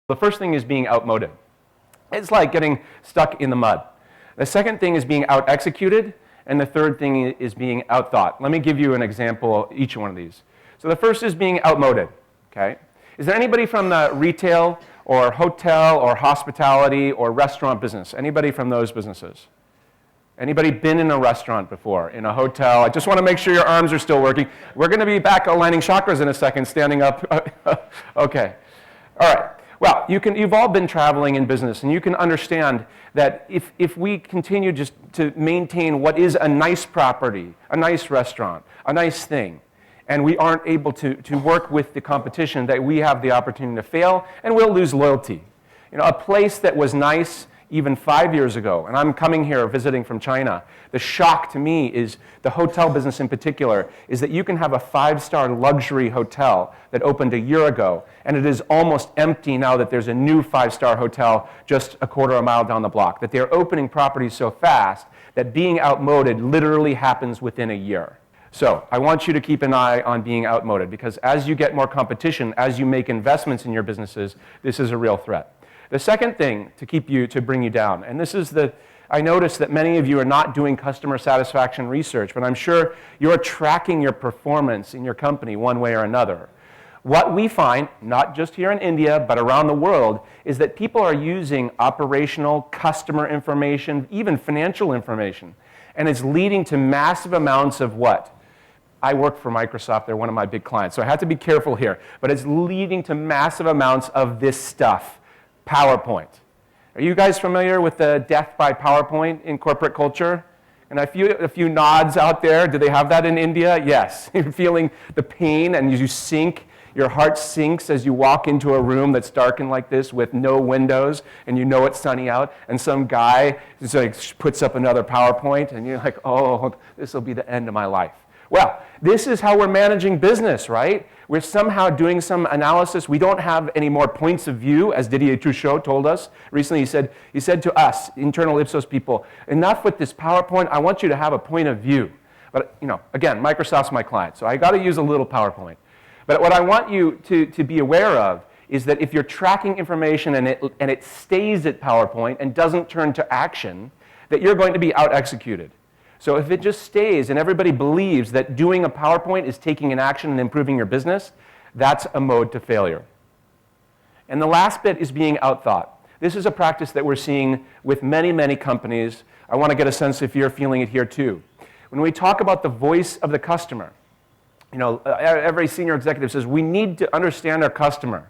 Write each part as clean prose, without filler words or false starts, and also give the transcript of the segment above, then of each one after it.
The first thing is being outmoded. It's like getting stuck in the mud. The second thing is being out-executed, and the third thing is being out-thought. Let me give you an example of each one of these. So the first is being outmoded, okay? Is there anybody from the retail or hotel or hospitality or restaurant business? Anybody from those businesses? Anybody been in a restaurant before, in a hotel? I just want to make sure your arms are still working. We're going to be back aligning chakras in a second, standing up. Okay. All right. Well, you've all been traveling in business, and you can understand that if we continue just to maintain what is a nice property, a nice restaurant, a nice thing, and we aren't able to work with the competition, that we have the opportunity to fail, and we'll lose loyalty. You know, a place that was nice even 5 years ago, and I'm coming here visiting from China, the shock to me is, the hotel business in particular, is that you can have a 5-star luxury hotel that opened a year ago, and it is almost empty now that there's a new 5-star hotel just a quarter of a mile down the block. That they're opening properties so fast that being outmoded literally happens within a year. So I want you to keep an eye on being outmoded, because as you get more competition, as you make investments in your businesses, this is a real threat. The second thing to bring you down, and this is I notice that many of you are not doing customer satisfaction research, but I'm sure you're tracking your performance in your company one way or another. What we find, not just here in India, but around the world, is that people are using operational, customer information, even financial information, and it's leading to massive amounts of what? I work for Microsoft, they're one of my big clients, so I have to be careful here, but it's leading to massive amounts of this stuff. PowerPoint. Are you guys familiar with the death by PowerPoint in corporate culture? And a few nods out there. Do they have that in India? Yes. You're feeling the pain, and you sink. Your heart sinks as you walk into a room that's darkened like this with no windows, and you know it's sunny out, and some guy just like puts up another PowerPoint, and you're like, oh, this will be the end of my life. Well, this is how we're managing business, right? We're somehow doing some analysis. We don't have any more points of view, as Didier Truchot told us. Recently he said to us, internal Ipsos people, enough with this PowerPoint, I want you to have a point of view. But again, Microsoft's my client, so I got to use a little PowerPoint. But what I want you to be aware of is that if you're tracking information and it stays at PowerPoint and doesn't turn to action, that you're going to be out-executed. So if it just stays and everybody believes that doing a PowerPoint is taking an action and improving your business, that's a mode to failure. And the last bit is being outthought. This is a practice that we're seeing with many, many companies. I want to get a sense if you're feeling it here too. When we talk about the voice of the customer, every senior executive says we need to understand our customer.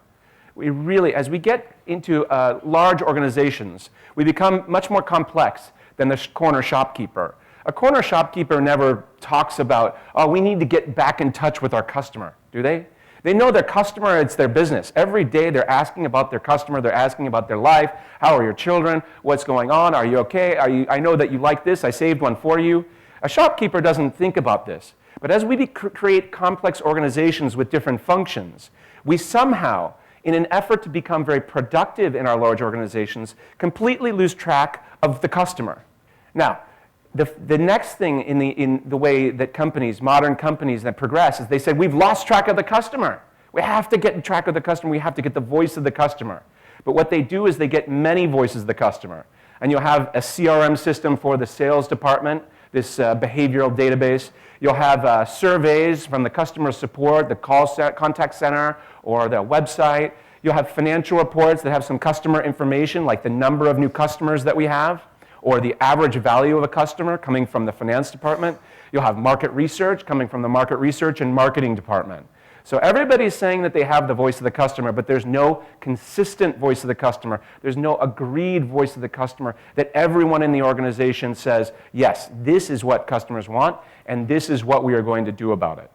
We really, as we get into large organizations, we become much more complex than the corner shopkeeper. A corner shopkeeper never talks about, oh, we need to get back in touch with our customer, do they? They know their customer, it's their business. Every day they're asking about their customer, they're asking about their life, how are your children, what's going on, are you okay, I know that you like this, I saved one for you. A shopkeeper doesn't think about this. But as we create complex organizations with different functions, we somehow, in an effort to become very productive in our large organizations, completely lose track of the customer. Now, the next thing in the way that companies, modern companies that progress, is they said, we've lost track of the customer. We have to get track of the customer. We have to get the voice of the customer. But what they do is they get many voices of the customer. And you'll have a CRM system for the sales department, this behavioral database. You'll have surveys from the customer support, the contact center, or the website. You'll have financial reports that have some customer information, like the number of new customers that we have, or the average value of a customer coming from the finance department. You'll have market research coming from the market research and marketing department. So everybody's saying that they have the voice of the customer, but there's no consistent voice of the customer. There's no agreed voice of the customer that everyone in the organization says, yes, this is what customers want, and this is what we are going to do about it.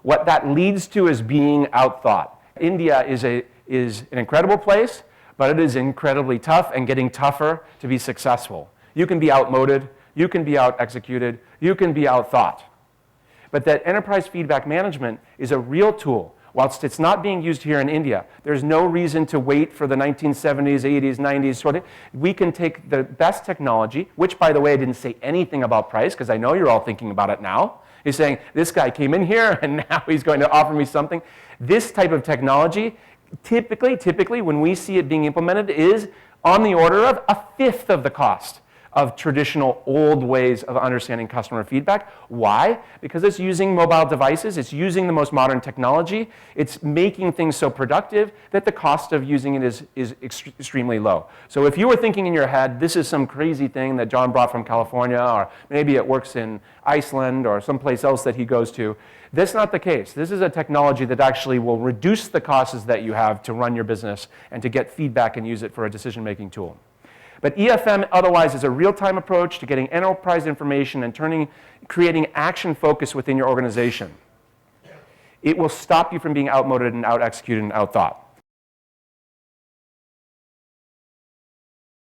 What that leads to is being outthought. India is an incredible place, but it is incredibly tough and getting tougher to be successful. You can be outmoded, you can be out-executed, you can be outthought. But that enterprise feedback management is a real tool. Whilst it's not being used here in India, there's no reason to wait for the 1970s, 80s, 90s. We can take the best technology, which, by the way, I didn't say anything about price, because I know you're all thinking about it now. He's saying, this guy came in here, and now he's going to offer me something. This type of technology typically, when we see it being implemented, is on the order of a fifth of the cost of traditional old ways of understanding customer feedback. Why? Because it's using mobile devices, it's using the most modern technology, it's making things so productive that the cost of using it is extremely low. So if you were thinking in your head, this is some crazy thing that John brought from California, or maybe it works in Iceland or someplace else that he goes to, that's not the case. This is a technology that actually will reduce the costs that you have to run your business and to get feedback and use it for a decision-making tool. But EFM otherwise is a real-time approach to getting enterprise information and creating action focus within your organization. It will stop you from being outmoded and out-executed and out-thought.